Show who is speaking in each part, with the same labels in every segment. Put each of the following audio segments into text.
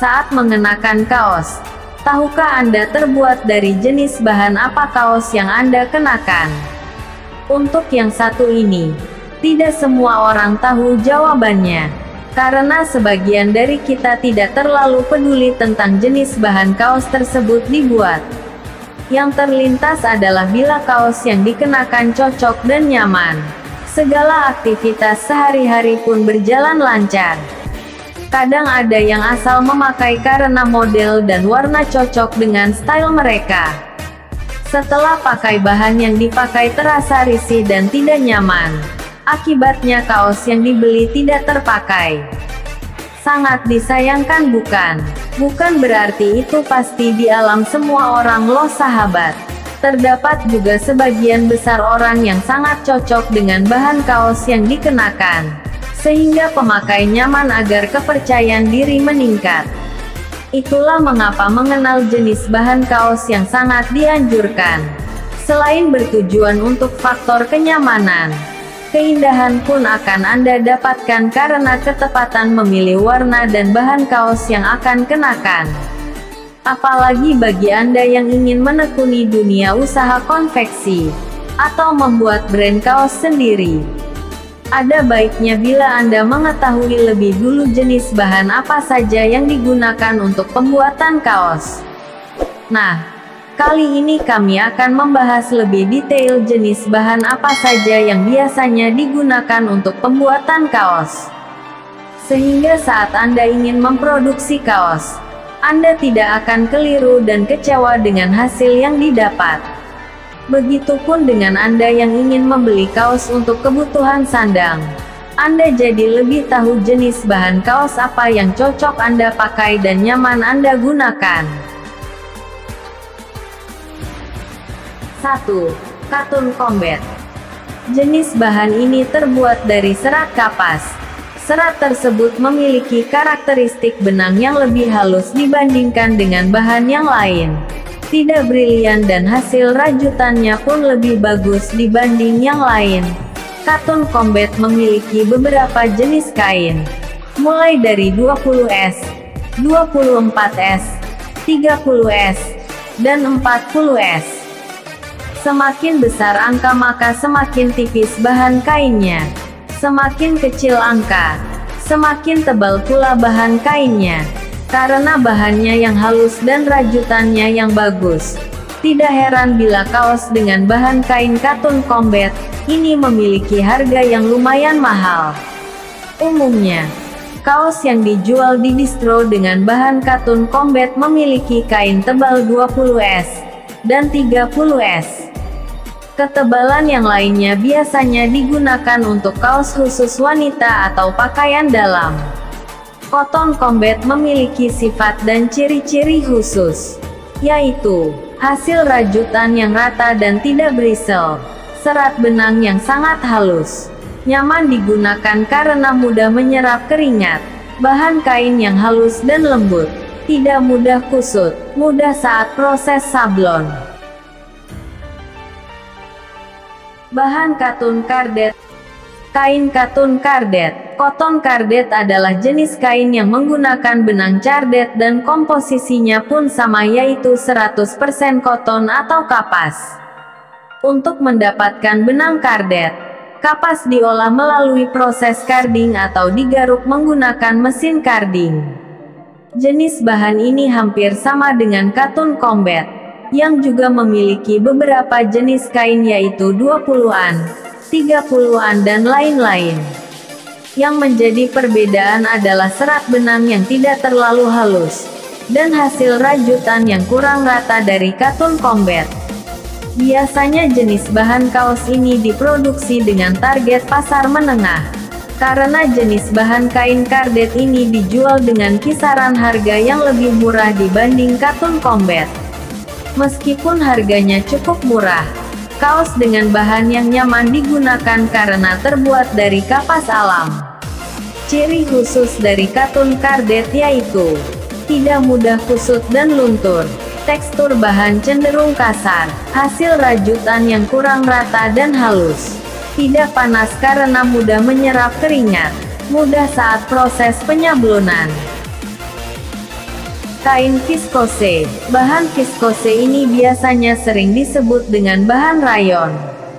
Speaker 1: Saat mengenakan kaos, tahukah Anda terbuat dari jenis bahan apa kaos yang Anda kenakan? Untuk yang satu ini, tidak semua orang tahu jawabannya. Karena sebagian dari kita tidak terlalu peduli tentang jenis bahan kaos tersebut dibuat. Yang terlintas adalah bila kaos yang dikenakan cocok dan nyaman. Segala aktivitas sehari-hari pun berjalan lancar. Kadang ada yang asal memakai karena model dan warna cocok dengan style mereka. Setelah pakai bahan yang dipakai terasa risih dan tidak nyaman. Akibatnya kaos yang dibeli tidak terpakai. Sangat disayangkan bukan? Bukan berarti itu pasti di alam semua orang loh sahabat. Terdapat juga sebagian besar orang yang sangat cocok dengan bahan kaos yang dikenakan. Sehingga pemakai nyaman agar kepercayaan diri meningkat. Itulah mengapa mengenal jenis bahan kaos yang sangat dianjurkan. Selain bertujuan untuk faktor kenyamanan, keindahan pun akan Anda dapatkan karena ketepatan memilih warna dan bahan kaos yang akan kenakan. Apalagi bagi Anda yang ingin menekuni dunia usaha konveksi, atau membuat brand kaos sendiri. Ada baiknya bila Anda mengetahui lebih dulu jenis bahan apa saja yang digunakan untuk pembuatan kaos. Nah, kali ini kami akan membahas lebih detail jenis bahan apa saja yang biasanya digunakan untuk pembuatan kaos. Sehingga saat Anda ingin memproduksi kaos, Anda tidak akan keliru dan kecewa dengan hasil yang didapat. Begitupun dengan Anda yang ingin membeli kaos untuk kebutuhan sandang. Anda jadi lebih tahu jenis bahan kaos apa yang cocok Anda pakai dan nyaman Anda gunakan. 1. Katun Combat. Jenis bahan ini terbuat dari serat kapas. Serat tersebut memiliki karakteristik benang yang lebih halus dibandingkan dengan bahan yang lain. Tidak brilian dan hasil rajutannya pun lebih bagus dibanding yang lain. Katun Combat memiliki beberapa jenis kain. Mulai dari 20S, 24S, 30S, dan 40S. Semakin besar angka maka semakin tipis bahan kainnya. Semakin kecil angka, semakin tebal pula bahan kainnya. Karena bahannya yang halus dan rajutannya yang bagus. Tidak heran bila kaos dengan bahan kain Katun Combat ini memiliki harga yang lumayan mahal. Umumnya, kaos yang dijual di distro dengan bahan Katun Combat memiliki kain tebal 20S dan 30S. Ketebalan yang lainnya biasanya digunakan untuk kaos khusus wanita atau pakaian dalam. Cotton Combat memiliki sifat dan ciri-ciri khusus, yaitu hasil rajutan yang rata dan tidak brisel, serat benang yang sangat halus, nyaman digunakan karena mudah menyerap keringat, bahan kain yang halus dan lembut, tidak mudah kusut, mudah saat proses sablon. Bahan Katun Cardet. Kain Katun Cardet, Cotton Cardet adalah jenis kain yang menggunakan benang cardet dan komposisinya pun sama yaitu 100% cotton atau kapas. Untuk mendapatkan benang cardet, kapas diolah melalui proses carding atau digaruk menggunakan mesin carding. Jenis bahan ini hampir sama dengan Katun Combat, yang juga memiliki beberapa jenis kain yaitu 20-an, 30-an dan lain-lain. Yang menjadi perbedaan adalah serat benang yang tidak terlalu halus, dan hasil rajutan yang kurang rata dari Katun Combat. Biasanya jenis bahan kaos ini diproduksi dengan target pasar menengah. Karena jenis bahan kain cardet ini dijual dengan kisaran harga yang lebih murah dibanding Katun Combat. Meskipun harganya cukup murah, kaos dengan bahan yang nyaman digunakan karena terbuat dari kapas alam. Ciri khusus dari Katun Cardet yaitu tidak mudah kusut dan luntur, tekstur bahan cenderung kasar, hasil rajutan yang kurang rata dan halus, tidak panas karena mudah menyerap keringat, mudah saat proses penyablonan. Kain viskose. Bahan viskose ini biasanya sering disebut dengan bahan rayon,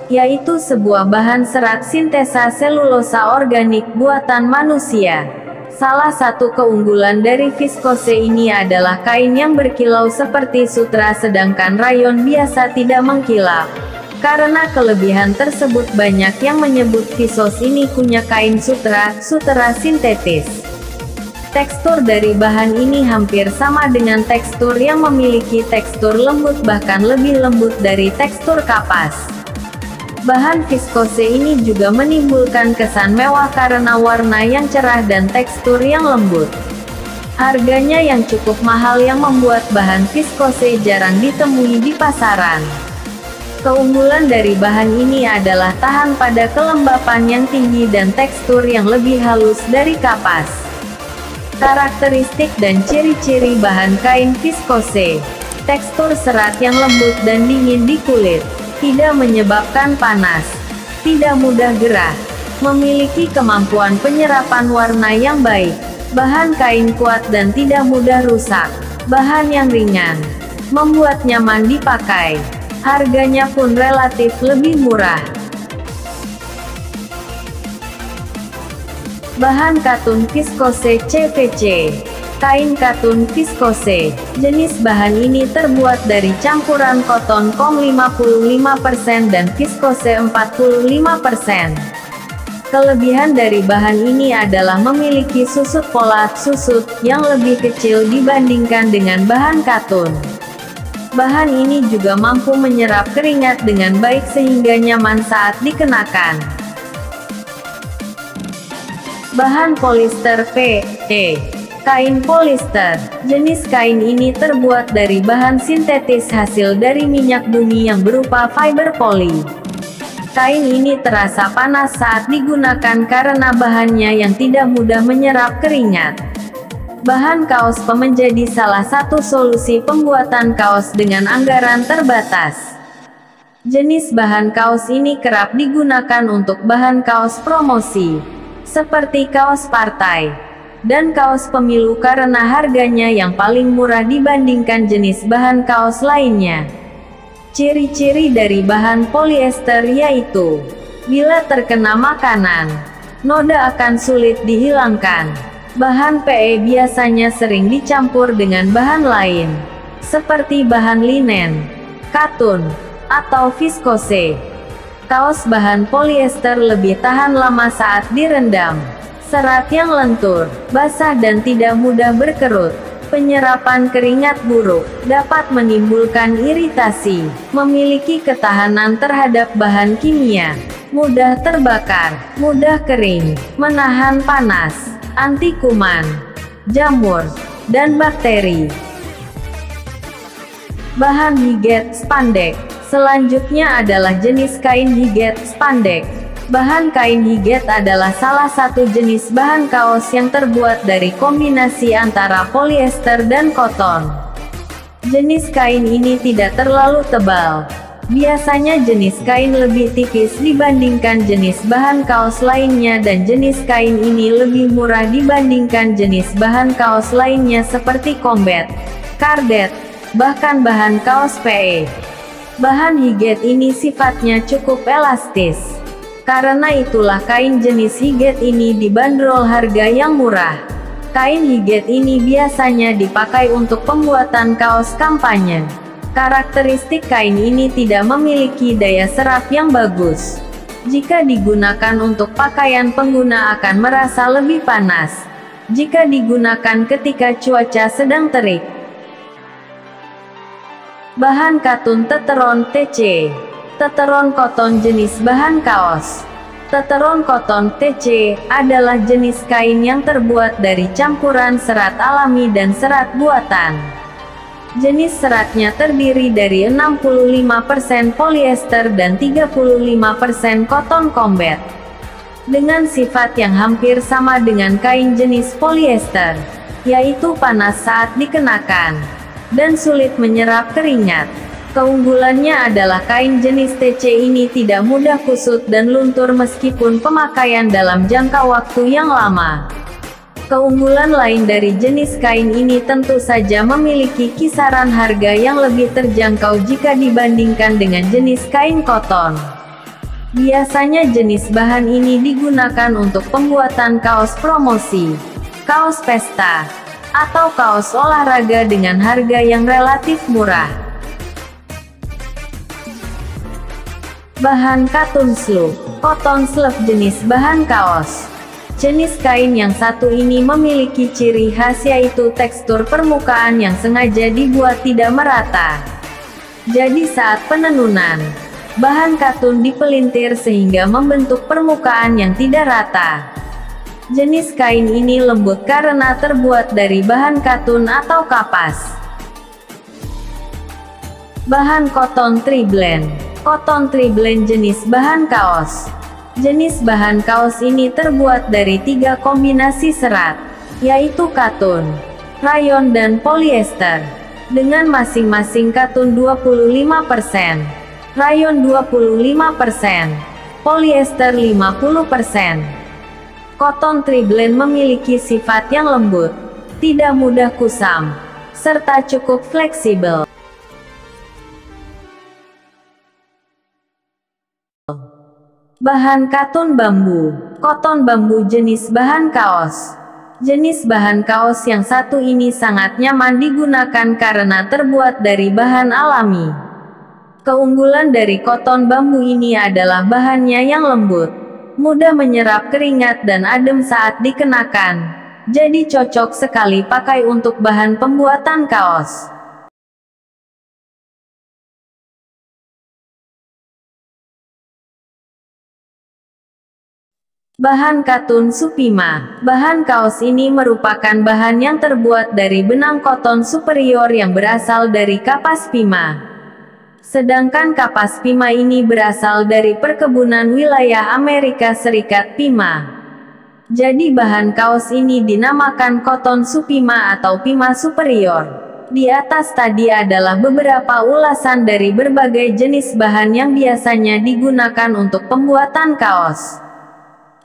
Speaker 1: yaitu sebuah bahan serat sintesa selulosa organik buatan manusia. Salah satu keunggulan dari viskose ini adalah kain yang berkilau seperti sutra, sedangkan rayon biasa tidak mengkilap. Karena kelebihan tersebut, banyak yang menyebut viskose ini punya kain sutra sintetis. Tekstur dari bahan ini hampir sama dengan tekstur yang memiliki tekstur lembut, bahkan lebih lembut dari tekstur kapas. Bahan viskose ini juga menimbulkan kesan mewah karena warna yang cerah dan tekstur yang lembut. Harganya yang cukup mahal yang membuat bahan viskose jarang ditemui di pasaran. Keunggulan dari bahan ini adalah tahan pada kelembapan yang tinggi dan tekstur yang lebih halus dari kapas. Karakteristik dan ciri-ciri bahan kain viskose. Tekstur serat yang lembut dan dingin di kulit. Tidak menyebabkan panas. Tidak mudah gerah. Memiliki kemampuan penyerapan warna yang baik. Bahan kain kuat dan tidak mudah rusak. Bahan yang ringan. Membuat nyaman dipakai. Harganya pun relatif lebih murah. Bahan katun viskose CVC. Kain katun viskose. Jenis bahan ini terbuat dari campuran koton kom 55% dan viskose 45%. Kelebihan dari bahan ini adalah memiliki susut pola yang lebih kecil dibandingkan dengan bahan katun. Bahan ini juga mampu menyerap keringat dengan baik sehingga nyaman saat dikenakan. Bahan polister PE. Kain polister. Jenis kain ini terbuat dari bahan sintetis hasil dari minyak bumi yang berupa fiber poli. Kain ini terasa panas saat digunakan karena bahannya yang tidak mudah menyerap keringat. Bahan kaos menjadi salah satu solusi pembuatan kaos dengan anggaran terbatas. Jenis bahan kaos ini kerap digunakan untuk bahan kaos promosi, seperti kaos partai dan kaos pemilu karena harganya yang paling murah dibandingkan jenis bahan kaos lainnya. Ciri-ciri dari bahan polyester yaitu, bila terkena makanan, noda akan sulit dihilangkan. Bahan PE biasanya sering dicampur dengan bahan lain, seperti bahan linen, katun, atau viskose. Kaos bahan polyester lebih tahan lama saat direndam. Serat yang lentur, basah dan tidak mudah berkerut. Penyerapan keringat buruk, dapat menimbulkan iritasi. Memiliki ketahanan terhadap bahan kimia. Mudah terbakar, mudah kering, menahan panas, anti kuman, jamur, dan bakteri. Bahan higet spandek. Selanjutnya adalah jenis kain higet spandek. Bahan kain higet adalah salah satu jenis bahan kaos yang terbuat dari kombinasi antara polyester dan koton. Jenis kain ini tidak terlalu tebal. Biasanya jenis kain lebih tipis dibandingkan jenis bahan kaos lainnya dan jenis kain ini lebih murah dibandingkan jenis bahan kaos lainnya seperti combat, cardet, bahkan bahan kaos PE. Bahan higet ini sifatnya cukup elastis. Karena itulah kain jenis higet ini dibanderol harga yang murah. Kain higet ini biasanya dipakai untuk pembuatan kaos kampanye. Karakteristik kain ini tidak memiliki daya serap yang bagus. Jika digunakan untuk pakaian, pengguna akan merasa lebih panas jika digunakan ketika cuaca sedang terik. Bahan katun teteron TC. Teteron koton jenis bahan kaos. Teteron koton TC adalah jenis kain yang terbuat dari campuran serat alami dan serat buatan. Jenis seratnya terdiri dari 65% polyester dan 35% koton combat. Dengan sifat yang hampir sama dengan kain jenis polyester, yaitu panas saat dikenakan dan sulit menyerap keringat. Keunggulannya adalah kain jenis TC ini tidak mudah kusut dan luntur meskipun pemakaian dalam jangka waktu yang lama. Keunggulan lain dari jenis kain ini tentu saja memiliki kisaran harga yang lebih terjangkau jika dibandingkan dengan jenis kain koton. Biasanya jenis bahan ini digunakan untuk pembuatan kaos promosi, kaos pesta, atau kaos olahraga dengan harga yang relatif murah. Bahan katun sloop, cotton sloop jenis bahan kaos. Jenis kain yang satu ini memiliki ciri khas yaitu tekstur permukaan yang sengaja dibuat tidak merata. Jadi saat penenunan, bahan katun dipelintir sehingga membentuk permukaan yang tidak rata. Jenis kain ini lembut karena terbuat dari bahan katun atau kapas. Bahan cotton tree blend. Cotton tree blend jenis bahan kaos. Jenis bahan kaos ini terbuat dari 3 kombinasi serat, yaitu katun, rayon dan polyester, dengan masing-masing katun 25%, rayon 25%, polyester 50%. Cotton tree blend memiliki sifat yang lembut, tidak mudah kusam, serta cukup fleksibel. Bahan katun bambu. Cotton bambu jenis bahan kaos. Jenis bahan kaos yang satu ini sangat nyaman digunakan karena terbuat dari bahan alami. Keunggulan dari cotton bambu ini adalah bahannya yang lembut, mudah menyerap keringat dan adem saat dikenakan. Jadi cocok sekali pakai untuk bahan pembuatan kaos. Bahan katun supima. Bahan kaos ini merupakan bahan yang terbuat dari benang koton superior yang berasal dari kapas pima. Sedangkan kapas pima ini berasal dari perkebunan wilayah Amerika Serikat pima. Jadi bahan kaos ini dinamakan koton supima atau pima superior. Di atas tadi adalah beberapa ulasan dari berbagai jenis bahan yang biasanya digunakan untuk pembuatan kaos.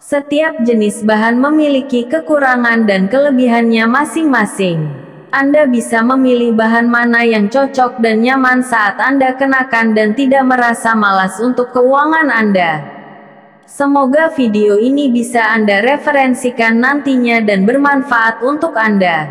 Speaker 1: Setiap jenis bahan memiliki kekurangan dan kelebihannya masing-masing. Anda bisa memilih bahan mana yang cocok dan nyaman saat Anda kenakan dan tidak merasa malas untuk keuangan Anda. Semoga video ini bisa Anda referensikan nantinya dan bermanfaat untuk Anda.